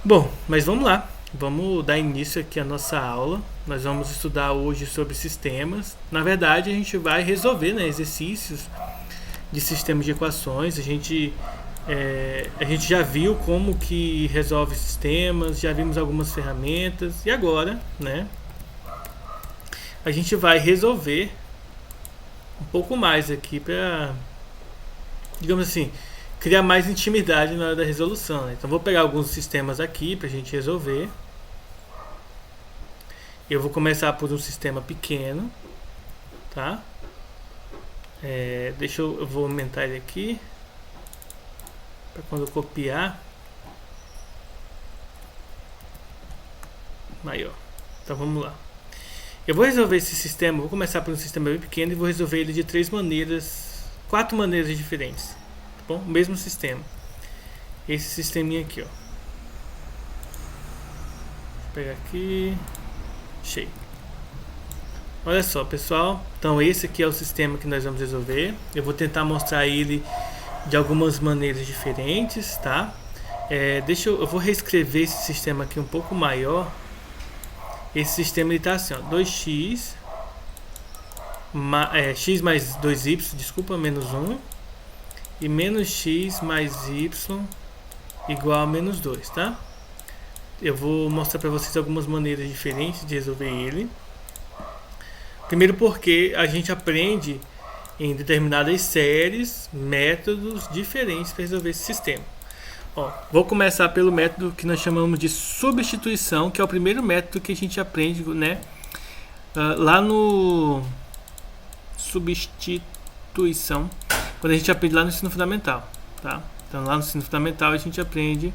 Bom, mas vamos lá. Vamos dar início aqui à nossa aula. Nós vamos estudar hoje sobre sistemas. Na verdade, a gente vai resolver, né, exercícios de sistemas de equações. A gente já viu como que resolve sistemas, já vimos algumas ferramentas e agora, né, a gente vai resolver um pouco mais aqui para, digamos assim, criar mais intimidade na hora da resolução, né? Então vou pegar alguns sistemas aqui para a gente resolver. Eu vou começar por um sistema pequeno, tá? Eu vou aumentar ele aqui para quando eu copiar maior. Então vamos lá. Eu vou resolver esse sistema, vou começar por um sistema bem pequeno e vou resolver ele de quatro maneiras diferentes, tá bom? O mesmo sistema. Esse sisteminha aqui, ó. Vou pegar aqui, cheio. Olha só, pessoal. Então esse aqui é o sistema que nós vamos resolver. Eu vou tentar mostrar ele de algumas maneiras diferentes, tá? Eu vou reescrever esse sistema aqui um pouco maior. Esse sistema está assim, ó, 2x x mais 2y, desculpa, menos 1, e menos x mais y igual a menos 2, tá? Eu vou mostrar para vocês algumas maneiras diferentes de resolver ele. Primeiro porque a gente aprende em determinadas séries métodos diferentes para resolver esse sistema. Ó, vou começar pelo método que nós chamamos de substituição, que é o primeiro método que a gente aprende, né? Lá no substituição, quando a gente aprende lá no ensino fundamental, tá? Então lá no ensino fundamental a gente aprende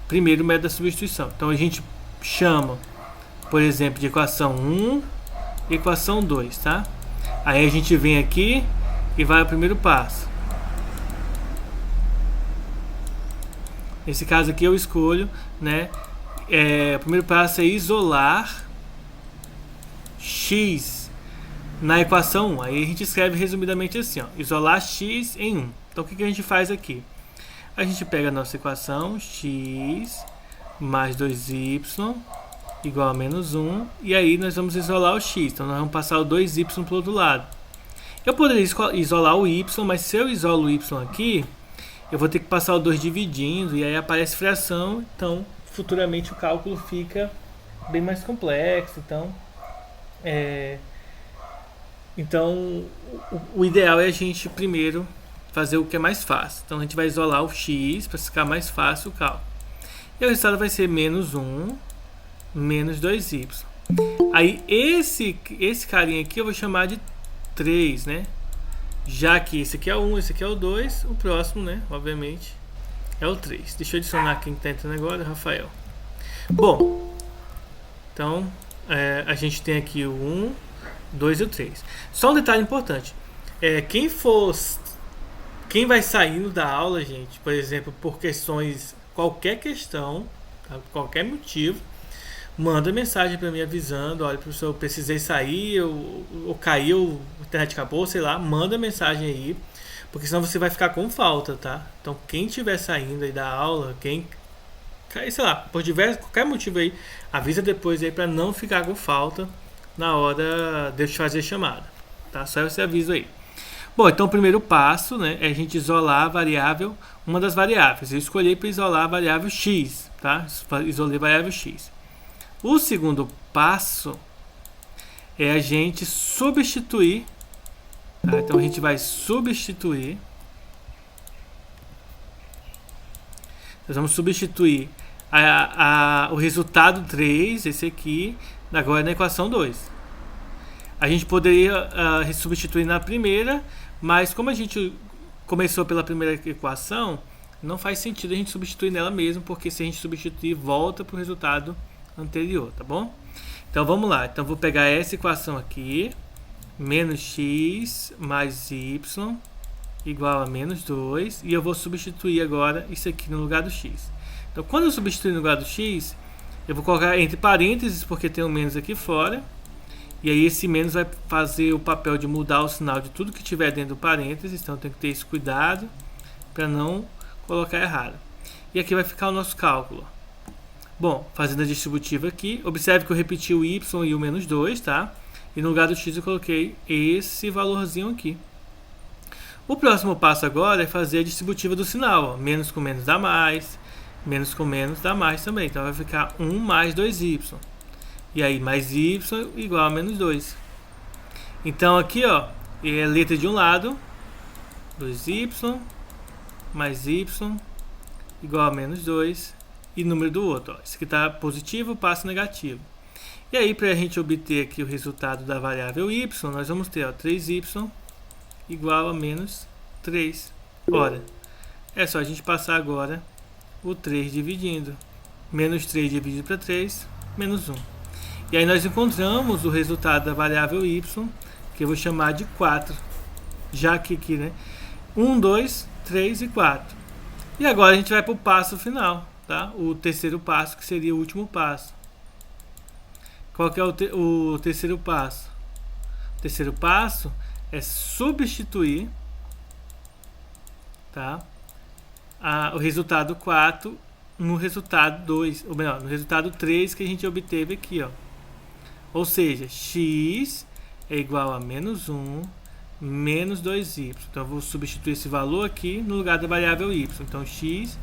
primeiro o método da substituição. Então a gente chama, por exemplo, de equação 1, equação 2, tá? Aí a gente vem aqui e vai ao primeiro passo. Nesse caso aqui eu escolho, né? O primeiro passo é isolar x na equação 1. Aí a gente escreve resumidamente assim, ó, isolar x em 1. Então o que a gente faz aqui? A gente pega a nossa equação, x mais 2y igual a menos 1, e aí nós vamos isolar o x. Então nós vamos passar o 2y para o outro lado. Eu poderia isolar o y, mas se eu isolo o y aqui, eu vou ter que passar o 2 dividindo, e aí aparece fração, então futuramente o cálculo fica bem mais complexo. Então o ideal é a gente primeiro fazer o que é mais fácil. Então a gente vai isolar o x para ficar mais fácil o cálculo. E o resultado vai ser menos 1, menos 2y. Aí esse carinha aqui eu vou chamar de 3, né? Já que esse aqui é o 1, esse aqui é o 2, o próximo, né, obviamente, é o 3. Deixa eu adicionar quem está entrando agora, Rafael. Bom, então a gente tem aqui o 1, 2 e o 3. Só um detalhe importante. Quem vai saindo da aula, gente, por exemplo, por qualquer questão, tá, qualquer motivo, manda mensagem para mim avisando, olha, professor, eu precisei sair, ou caiu, a internet acabou, sei lá, manda mensagem aí, porque senão você vai ficar com falta, tá? Então quem estiver saindo aí da aula, sei lá, por qualquer motivo aí, avisa depois aí para não ficar com falta na hora de eu te fazer a chamada, tá? Só esse aviso aí. Bom, então o primeiro passo, né, é a gente isolar a variável, uma das variáveis. Eu escolhi para isolar a variável x, tá? Isolei a variável x. O segundo passo é a gente substituir, tá? Então a gente vai substituir. Nós vamos substituir o resultado 3, esse aqui, agora na equação 2. A gente poderia substituir na primeira, mas como a gente começou pela primeira equação, não faz sentido a gente substituir nela mesmo, porque se a gente substituir, volta para o resultado anterior, tá bom? Então vamos lá. Então vou pegar essa equação aqui, menos x mais y igual a menos 2, e eu vou substituir agora isso aqui no lugar do x. Então quando eu substituir no lugar do x, eu vou colocar entre parênteses, porque tem um menos aqui fora, e aí esse menos vai fazer o papel de mudar o sinal de tudo que tiver dentro do parênteses, então tem que ter esse cuidado para não colocar errado. E aqui vai ficar o nosso cálculo. Bom, fazendo a distributiva aqui, observe que eu repeti o y e o menos 2, tá? E no lugar do x eu coloquei esse valorzinho aqui. O próximo passo agora é fazer a distributiva do sinal. Ó. Menos com menos dá mais, menos com menos dá mais também. Então vai ficar 1 mais 2y. E aí mais y igual a menos 2. Então aqui, ó, é letra de um lado, 2y mais y igual a menos 2. E número do outro. Ó. Esse aqui está positivo, passo negativo. E aí, para a gente obter aqui o resultado da variável y, nós vamos ter ó, 3y igual a menos 3. Ora, é só a gente passar agora o 3 dividindo. Menos 3 dividido para 3, menos 1. E aí nós encontramos o resultado da variável y, que eu vou chamar de 4. Já que aqui, né? 1, 2, 3 e 4. E agora a gente vai para o passo final. Tá? O terceiro passo, que seria o último passo. Qual que é o terceiro passo? O terceiro passo é substituir, tá? O resultado 4 no resultado 2, ou melhor, no resultado 3 que a gente obteve aqui. Ó. Ou seja, x é igual a menos 1 menos 2y. Então eu vou substituir esse valor aqui no lugar da variável y. Então x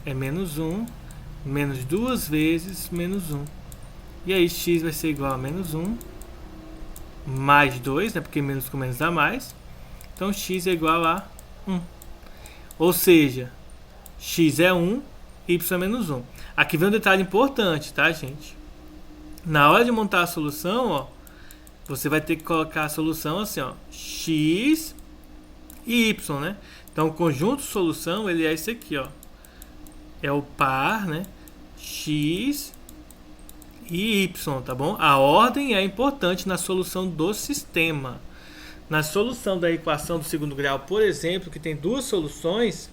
é menos 1, menos 2 vezes menos 1. E aí x vai ser igual a menos 1, mais 2, né, porque menos com menos dá mais. Então x é igual a 1. Ou seja, x é 1, y é menos 1. Aqui vem um detalhe importante, tá, gente? Na hora de montar a solução, ó, você vai ter que colocar a solução assim, ó, x e y, né? Então o conjunto solução, ele é esse aqui, ó. É o par, né? X e Y, tá bom? A ordem é importante na solução do sistema. Na solução da equação do segundo grau, por exemplo, que tem duas soluções,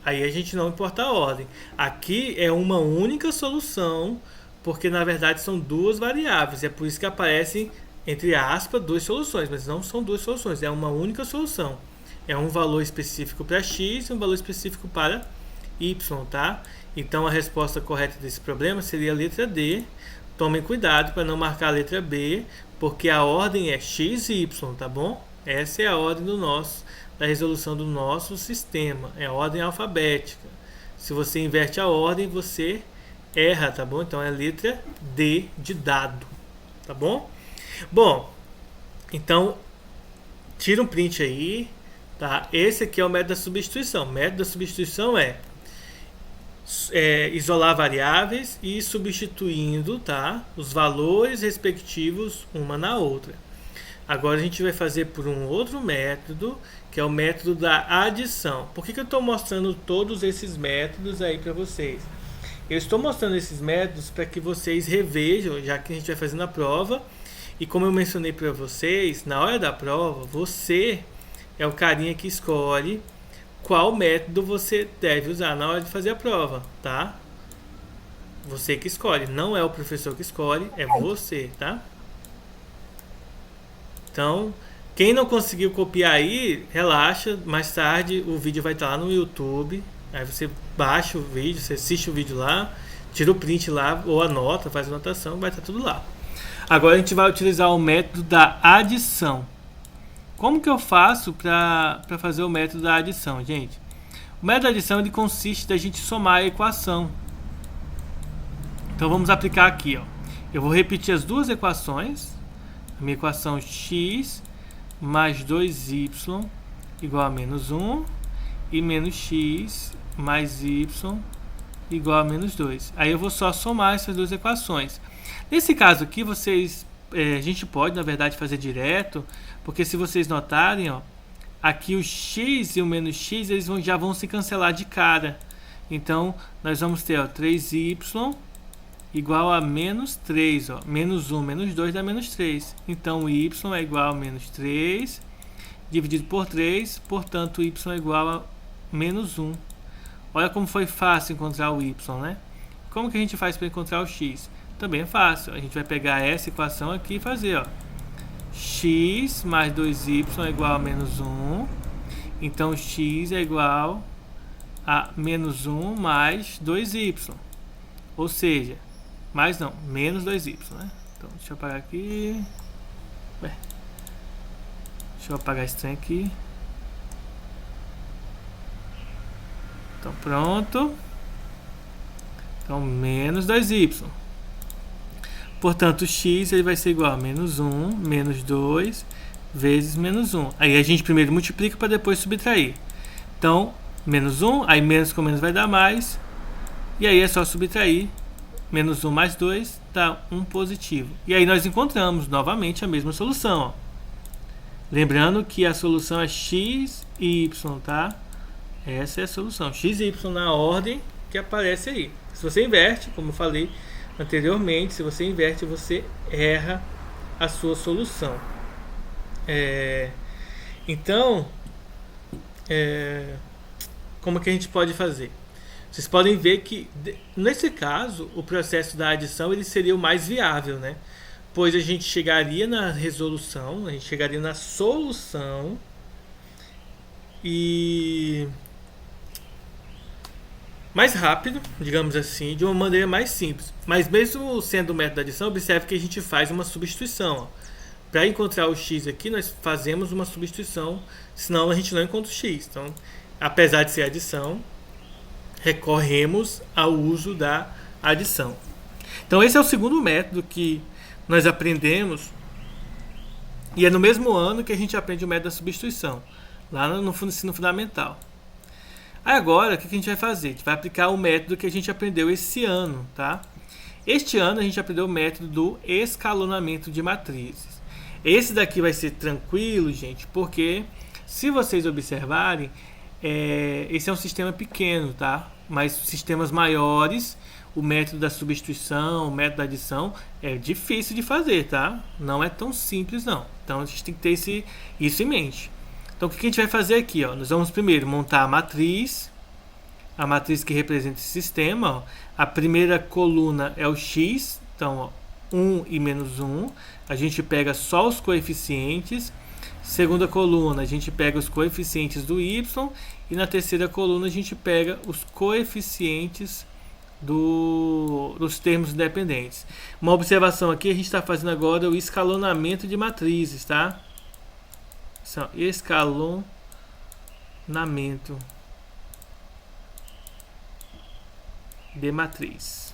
aí a gente não importa a ordem. Aqui é uma única solução, porque na verdade são duas variáveis. É por isso que aparecem, entre aspas, duas soluções, mas não são duas soluções, é uma única solução. É um valor específico para x e um valor específico para y, tá? Então a resposta correta desse problema seria a letra D. Tomem cuidado para não marcar a letra B, porque a ordem é x e y, tá bom? Essa é a ordem da resolução do nosso sistema. É a ordem alfabética. Se você inverte a ordem, você erra, tá bom? Então é a letra D de dado, tá bom? Bom, então tira um print aí. Tá? Esse aqui é o método da substituição. O método da substituição é isolar variáveis e ir substituindo, tá, os valores respectivos uma na outra. Agora a gente vai fazer por um outro método, que é o método da adição. Por que eu estou mostrando todos esses métodos aí para vocês? Eu estou mostrando esses métodos para que vocês revejam, já que a gente vai fazendo a prova. E como eu mencionei para vocês, na hora da prova, você é o carinha que escolhe qual método você deve usar na hora de fazer a prova, tá? Você que escolhe, não é o professor que escolhe, é você, tá? Então, quem não conseguiu copiar aí, relaxa, mais tarde o vídeo vai estar lá no YouTube, aí você baixa o vídeo, você assiste o vídeo lá, tira o print lá, ou anota, faz anotação, vai estar tudo lá. Agora a gente vai utilizar o método da adição. Como que eu faço para fazer o método da adição, gente? O método da adição ele consiste da gente somar a equação. Então vamos aplicar aqui, ó. Eu vou repetir as duas equações. A minha equação x mais 2y igual a menos 1 e menos x mais y igual a menos 2. Aí eu vou só somar essas duas equações. Nesse caso aqui, a gente pode, na verdade, fazer direto, porque se vocês notarem, ó, aqui o x e o menos x eles já vão se cancelar de cara. Então, nós vamos ter ó, 3y igual a menos 3. Ó, menos 1 menos 2 dá menos 3. Então, y é igual a menos 3 dividido por 3. Portanto, y é igual a menos 1. Olha como foi fácil encontrar o y, né? Como que a gente faz para encontrar o x? Também é fácil. A gente vai pegar essa equação aqui e fazer, ó. X mais 2y é igual a menos 1. Então, x é igual a menos 1 mais 2y. Ou seja, mais não, menos 2y, né? Então, deixa eu apagar aqui. Ué. Deixa eu apagar esse trem aqui. Então, pronto. Então, menos 2y. Portanto, x ele vai ser igual a menos 1, menos 2, vezes menos 1. Aí a gente primeiro multiplica para depois subtrair. Então, menos 1, aí menos com menos vai dar mais. E aí é só subtrair. Menos 1 mais 2 dá 1 positivo. E aí nós encontramos novamente a mesma solução. Ó. Lembrando que a solução é x e y, tá? Essa é a solução. X e y na ordem que aparece aí. Se você inverte, como eu falei anteriormente, se você inverte, você erra a sua solução. Então, como que a gente pode fazer? Vocês podem ver que, nesse caso, o processo da adição ele seria o mais viável, né? Pois a gente chegaria na resolução, a gente chegaria na solução e mais rápido, digamos assim, de uma maneira mais simples. Mas mesmo sendo o método da adição, observe que a gente faz uma substituição. Para encontrar o x aqui, nós fazemos uma substituição, senão a gente não encontra o x. Então, apesar de ser adição, recorremos ao uso da adição. Então, esse é o segundo método que nós aprendemos, e é no mesmo ano que a gente aprende o método da substituição, lá no ensino fundamental. Agora, o que a gente vai fazer? A gente vai aplicar o método que a gente aprendeu esse ano, tá? Este ano a gente aprendeu o método do escalonamento de matrizes. Esse daqui vai ser tranquilo, gente, porque se vocês observarem, esse é um sistema pequeno, tá? Mas sistemas maiores, o método da substituição, o método da adição, é difícil de fazer, tá? Não é tão simples, não. Então a gente tem que ter isso em mente. Então o que a gente vai fazer aqui? Ó? Nós vamos primeiro montar a matriz que representa esse sistema. Ó. A primeira coluna é o x, então ó, 1 e menos 1. A gente pega só os coeficientes. Segunda coluna a gente pega os coeficientes do y. E na terceira coluna a gente pega os coeficientes dos termos independentes. Uma observação aqui, a gente está fazendo agora o escalonamento de matrizes, tá? Escalonamento de matriz.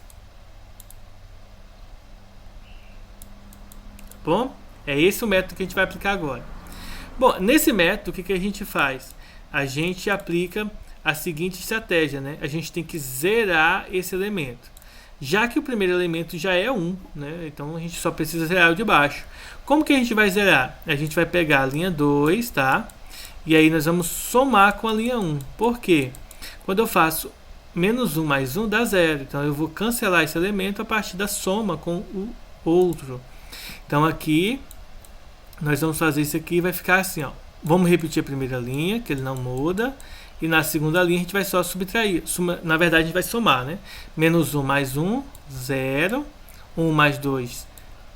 Bom, é esse o método que a gente vai aplicar agora. Bom, nesse método, o que a gente faz? A gente aplica a seguinte estratégia, né? A gente tem que zerar esse elemento. Já que o primeiro elemento já é 1, né? Então a gente só precisa zerar o de baixo. Como que a gente vai zerar? A gente vai pegar a linha 2, tá? E aí nós vamos somar com a linha 1. Por quê? Quando eu faço menos 1 mais 1 dá 0. Então eu vou cancelar esse elemento a partir da soma com o outro. Então aqui nós vamos fazer isso aqui e vai ficar assim, ó. Vamos repetir a primeira linha, que ele não muda. E na segunda linha a gente vai só subtrair. Na verdade a gente vai somar, né? Menos 1 mais 1, 0. 1 mais 2,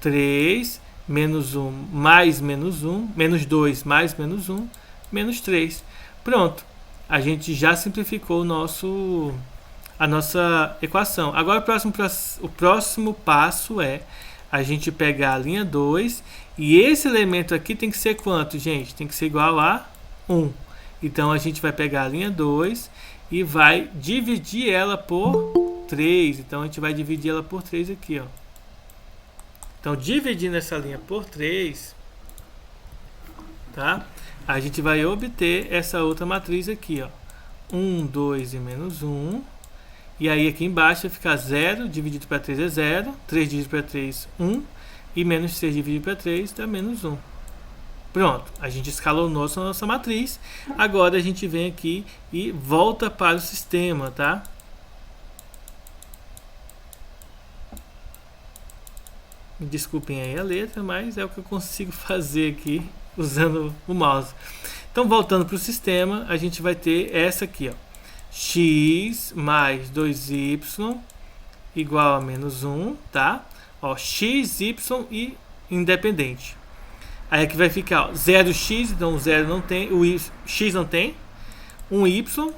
3. Menos 1 mais menos 1. Menos 2 mais menos 1. Menos 3. Pronto. A gente já simplificou a nossa equação. Agora o próximo passo é a gente pegar a linha 2. E esse elemento aqui tem que ser quanto, gente? Tem que ser igual a 1. Então, a gente vai pegar a linha 2 e vai dividir ela por 3. Então, a gente vai dividir ela por 3 aqui, ó. Então, dividindo essa linha por 3, tá? A gente vai obter essa outra matriz aqui, ó. 1, 2 e menos 1. E aí, aqui embaixo vai ficar 0, dividido para 3 é 0. 3 dividido para 3, 1. E menos 6 dividido para 3 dá menos 1. Pronto, a gente escalonou a nossa matriz. Agora a gente vem aqui e volta para o sistema, tá? Me desculpem aí a letra, mas é o que eu consigo fazer aqui usando o mouse. Então, voltando para o sistema, a gente vai ter essa aqui, ó. X mais 2y igual a menos 1, tá? Ó, x, y e independente. Aí aqui vai ficar 0x, então o 0 não tem, o x não tem, 1y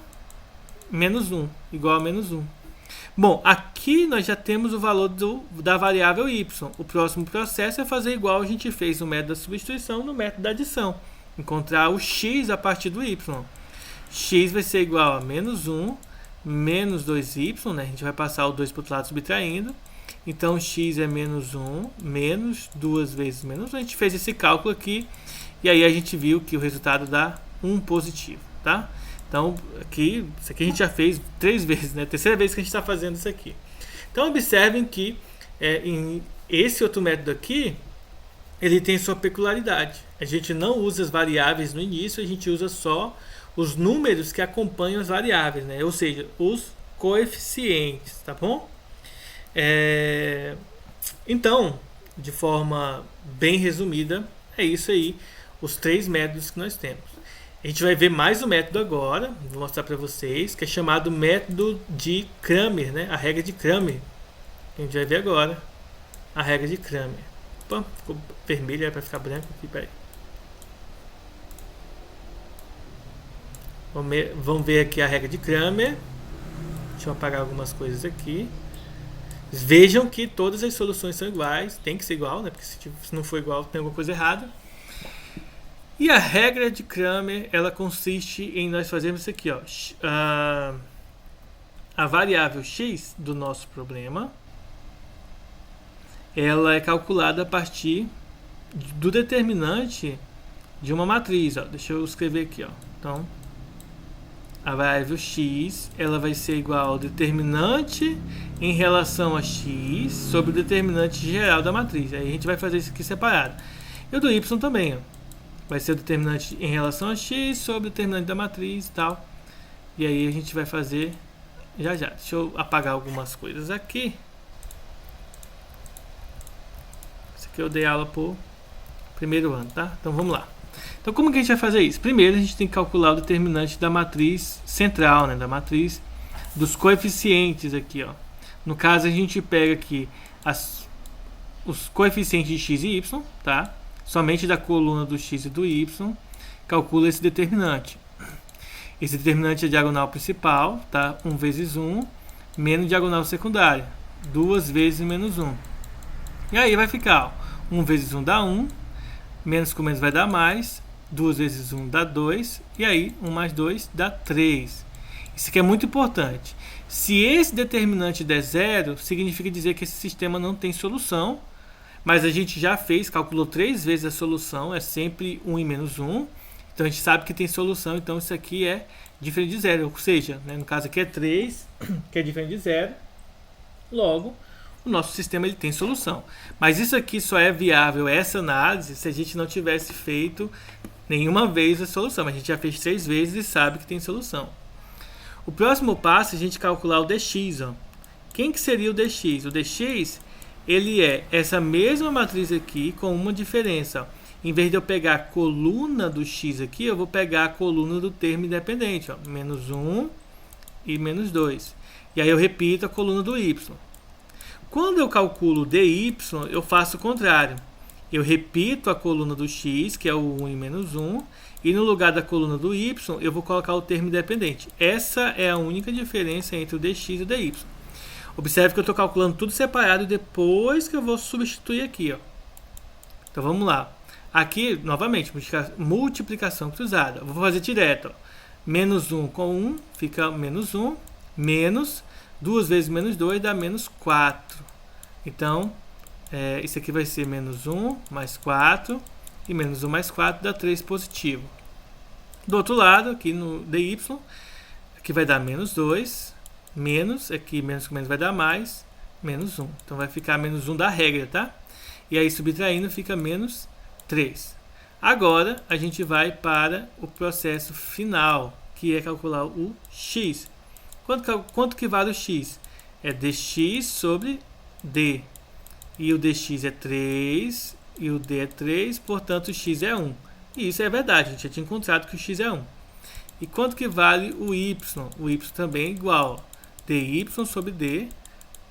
menos 1, igual a menos 1. Bom, aqui nós já temos o valor da variável y. O próximo processo é fazer igual a gente fez no método da substituição, no método da adição. Encontrar o x a partir do y. X vai ser igual a menos 1, menos 2y, né? A gente vai passar o 2 para o outro lado subtraindo. Então, x é menos 1, menos 2 vezes menos 1. A gente fez esse cálculo aqui, e aí a gente viu que o resultado dá 1 positivo, tá? Então, isso aqui a gente já fez 3 vezes, né? Terceira vez que a gente está fazendo isso aqui. Então, observem que em esse outro método aqui, ele tem sua peculiaridade. A gente não usa as variáveis no início, a gente usa só os números que acompanham as variáveis, né? Ou seja, os coeficientes, tá bom? Então, de forma bem resumida, é isso aí, os 3 métodos que nós temos. A gente vai ver mais um método agora, vou mostrar para vocês, que é chamado método de Cramer, né? A regra de Cramer. A gente vai ver agora a regra de Cramer. Opa, ficou vermelho, para ficar branco aqui, peraí. Vamos ver aqui a regra de Cramer. Deixa eu apagar algumas coisas aqui. Vejam que todas as soluções são iguais, tem que ser igual, né? Porque se não for igual, tem alguma coisa errada. E a regra de Cramer, ela consiste em nós fazermos isso aqui, ó. A variável x do nosso problema, ela é calculada a partir do determinante de uma matriz, ó. Deixa eu escrever aqui, ó. Então, a variável x, ela vai ser igual ao determinante em relação a x sobre o determinante geral da matriz. Aí a gente vai fazer isso aqui separado. E o do y também, ó. Vai ser o determinante em relação a x sobre o determinante da matriz e tal. E aí a gente vai fazer já. Deixa eu apagar algumas coisas aqui. Isso aqui eu dei aula por primeiro ano, tá? Então vamos lá. Então como que a gente vai fazer isso? Primeiro a gente tem que calcular o determinante da matriz central, né? Da matriz dos coeficientes aqui, ó. No caso a gente pega aqui os coeficientes de x e y, tá? Somente da coluna do x e do y, calcula esse determinante. Esse determinante é a diagonal principal, tá? 1 vezes 1, menos diagonal secundária, 2 vezes menos 1. E aí vai ficar, ó, 1 vezes 1 dá 1, menos com menos vai dar mais, 2 vezes 1 dá 2, e aí 1 mais 2 dá 3. Isso aqui é muito importante. Se esse determinante der zero, significa dizer que esse sistema não tem solução, mas a gente já calculou 3 vezes a solução, é sempre 1 e menos 1. Então a gente sabe que tem solução, então isso aqui é diferente de zero. Ou seja, né, no caso aqui é 3, que é diferente de zero. Logo, o nosso sistema ele tem solução. Mas isso aqui só é viável, essa análise, se a gente não tivesse feito nenhuma vez a solução. Mas a gente já fez 3 vezes e sabe que tem solução. O próximo passo é a gente calcular o dx. Ó. Quem que seria o dx? O dx... ele é essa mesma matriz aqui com uma diferença. Ó. Em vez de eu pegar a coluna do x aqui, eu vou pegar a coluna do termo independente. Ó. Menos 1 e menos 2. E aí eu repito a coluna do y. Quando eu calculo dy, eu faço o contrário. Eu repito a coluna do x, que é o 1 e menos 1. E no lugar da coluna do y, eu vou colocar o termo independente. Essa é a única diferença entre o dx e o dy. Observe que eu estou calculando tudo separado depois que eu vou substituir aqui. Ó. Então vamos lá. Aqui, novamente, multiplicação cruzada. Eu vou fazer direto. Ó. Menos 1 com 1 fica menos 1. Menos 2 vezes menos 2 dá menos 4. Então, isso aqui vai ser menos 1 mais 4. E menos 1 mais 4 dá 3 positivo. Do outro lado, aqui no dy, aqui vai dar menos 2. Menos, aqui menos com menos vai dar mais, menos 1. Então vai ficar menos 1 da regra, tá? E aí subtraindo fica menos 3. Agora a gente vai para o processo final, que é calcular o x. Quanto que vale o x? É dx sobre d. E o dx é 3, e o d é 3, portanto o x é 1. E isso é verdade, a gente já tinha encontrado que o x é 1. E quanto que vale o y? O y também é igual. dy sobre d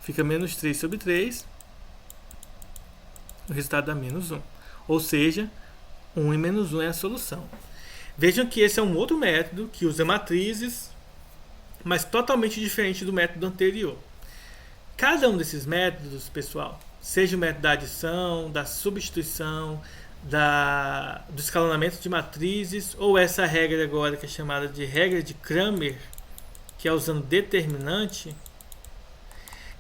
fica menos 3 sobre 3. O resultado dá menos 1. Ou seja, 1 e menos 1 é a solução. Vejam que esse é um outro método que usa matrizes, mas totalmente diferente do método anterior. Cada um desses métodos, pessoal, seja o método da adição, da substituição, do escalonamento de matrizes, ou essa regra agora que é chamada de regra de Cramer, que é usando determinante,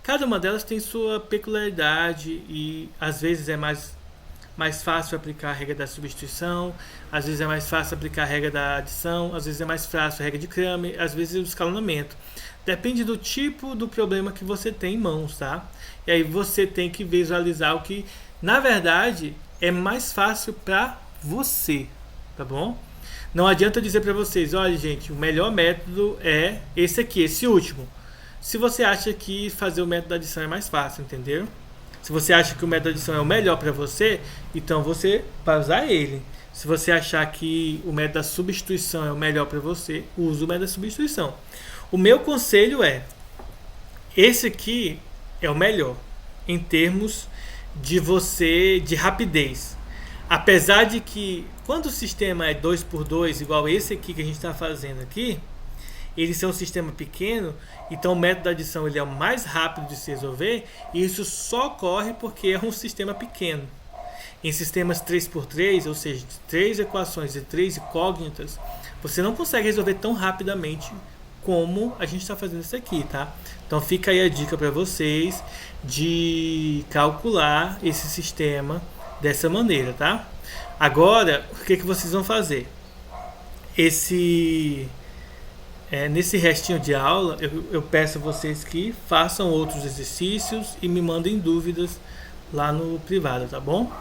cada uma delas tem sua peculiaridade e às vezes é mais fácil aplicar a regra da substituição, às vezes é mais fácil aplicar a regra da adição, às vezes é mais fácil a regra de Cramer, às vezes o escalonamento. Depende do tipo do problema que você tem em mãos, tá? E aí você tem que visualizar o que, na verdade, é mais fácil para você, tá bom? Não adianta eu dizer para vocês, olha, gente, o melhor método é esse aqui, esse último. Se você acha que fazer o método da adição é mais fácil, entendeu? Se você acha que o método da adição é o melhor para você, então você vai usar ele. Se você achar que o método da substituição é o melhor para você, use o método da substituição. O meu conselho é, esse aqui é o melhor em termos de rapidez. Apesar de que quando o sistema é 2x2, igual esse aqui que a gente está fazendo aqui, ele é um sistema pequeno, então o método da adição ele é o mais rápido de se resolver, e isso só ocorre porque é um sistema pequeno. Em sistemas 3x3, ou seja, de 3 equações e 3 incógnitas, você não consegue resolver tão rapidamente como a gente está fazendo isso aqui, tá? Então fica aí a dica para vocês de calcular esse sistema dessa maneira, tá? Agora, o que vocês vão fazer? Nesse restinho de aula, eu peço a vocês que façam outros exercícios e me mandem dúvidas lá no privado, tá bom?